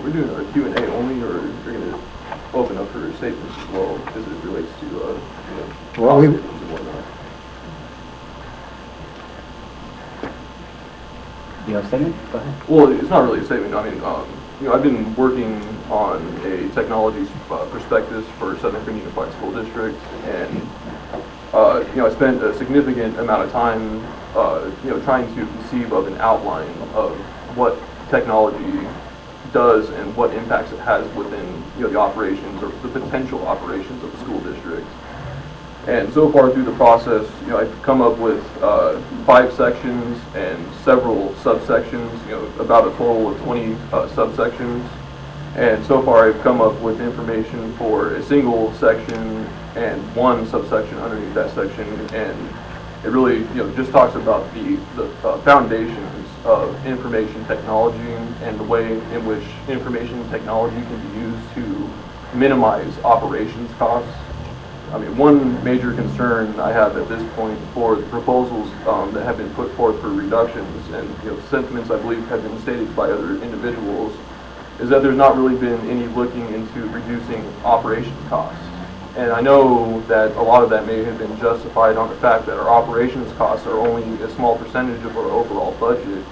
We're doing our Q&A only, or you're going to open up for statements as well as it relates to, well, statements and whatnot. Do you have a statement? Go ahead. Well, it's not really a statement. I mean, I've been working on a technology prospectus for Southern Virginia Unified School District, and I spent a significant amount of time, trying to conceive of an outline of what technology does and what impacts it has within, the operations or the potential operations of the school district. And so far through the process, I've come up with 5 sections and several subsections, about a total of 20 subsections. And so far I've come up with information for a single section and 1 subsection underneath that section. And it really, just talks about the foundations of information technology and the way in which information technology can be used to minimize operations costs. I mean, one major concern I have at this point for the proposals that have been put forth for reductions, and sentiments I believe have been stated by other individuals, is that there's not really been any looking into reducing operations costs. And I know that a lot of that may have been justified on the fact that our operations costs are only a small percentage of our overall budget,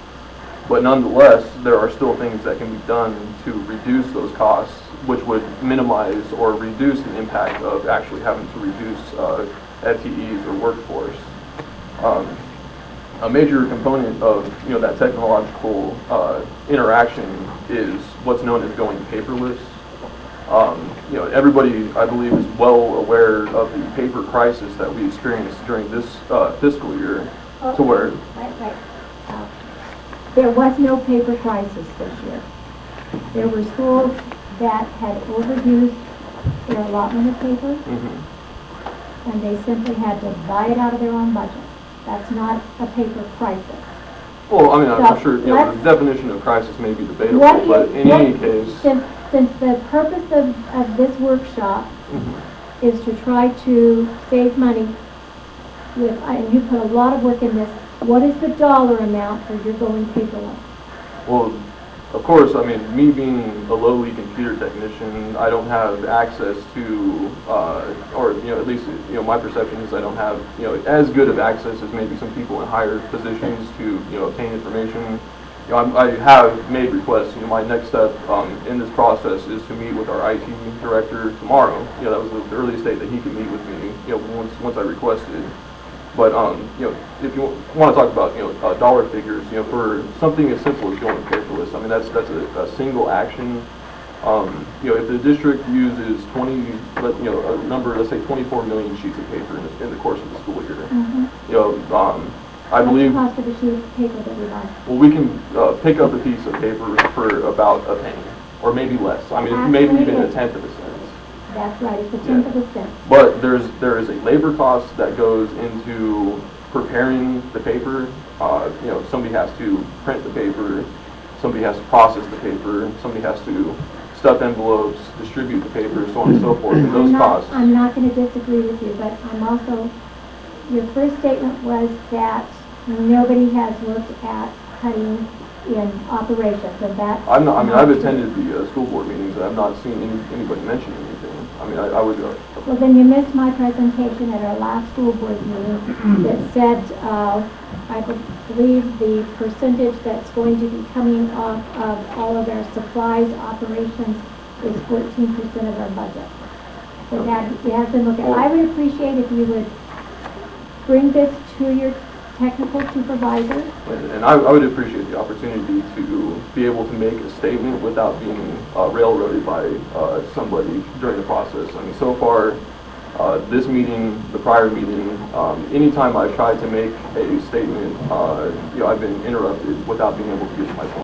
but nonetheless, there are still things that can be done to reduce those costs, which would minimize or reduce the impact of actually having to reduce FTEs or workforce. A major component of that technological interaction is what's known as going paperless. Everybody, I believe, is well aware of the paper crisis that we experienced during this fiscal year, to where there was no paper crisis this year. There were schools that had overused their allotment of paper, and they simply had to buy it out of their own budget. That's not a paper crisis. Well, I mean, I'm So sure the definition of crisis may be debatable, but in any case, since the purpose of this workshop is to try to save money, and you put a lot of work in this, what is the dollar amount for your going paperless? well, of course, I mean, me being a lowly computer technician, I don't have access to, or at least my perception is I don't have as good of access as maybe some people in higher positions to obtain information. I have made requests. My next step in this process is to meet with our IT director tomorrow. That was the earliest date that he could meet with me. Once I requested. But if you want to talk about dollar figures, for something as simple as going paperless, I mean that's a single action. If the district uses 20, a number, let's say 24 million sheets of paper in the course of the school year, I believe. What's the cost of a sheet of paper that we buy? Well, we can pick up a piece of paper for about a penny, or maybe less. I mean, Actually, maybe even a tenth of a cent. That's right, it's a tenth of a cent. But there is a labor cost that goes into preparing the paper. Somebody has to print the paper, somebody has to process the paper, somebody has to stuff envelopes, distribute the paper, so on and so forth. And those costs. I'm not going to disagree with you, but I'm also, your first statement was that nobody has looked at cutting in operations, and that. I'm not. I mean, I've attended the school board meetings, and I've not seen anybody mention anything. I mean, I would. Well, then you missed my presentation at our last school board meeting that said, I believe the percentage that's going to be coming off of all of our supplies operations is 14% of our budget. So you have to look at. I would appreciate if you would bring this to your technical supervisor. And I would appreciate the opportunity to be able to make a statement without being railroaded by somebody during the process. I mean, so far, this meeting, the prior meeting, anytime I've tried to make a statement, I've been interrupted without being able to get to my point.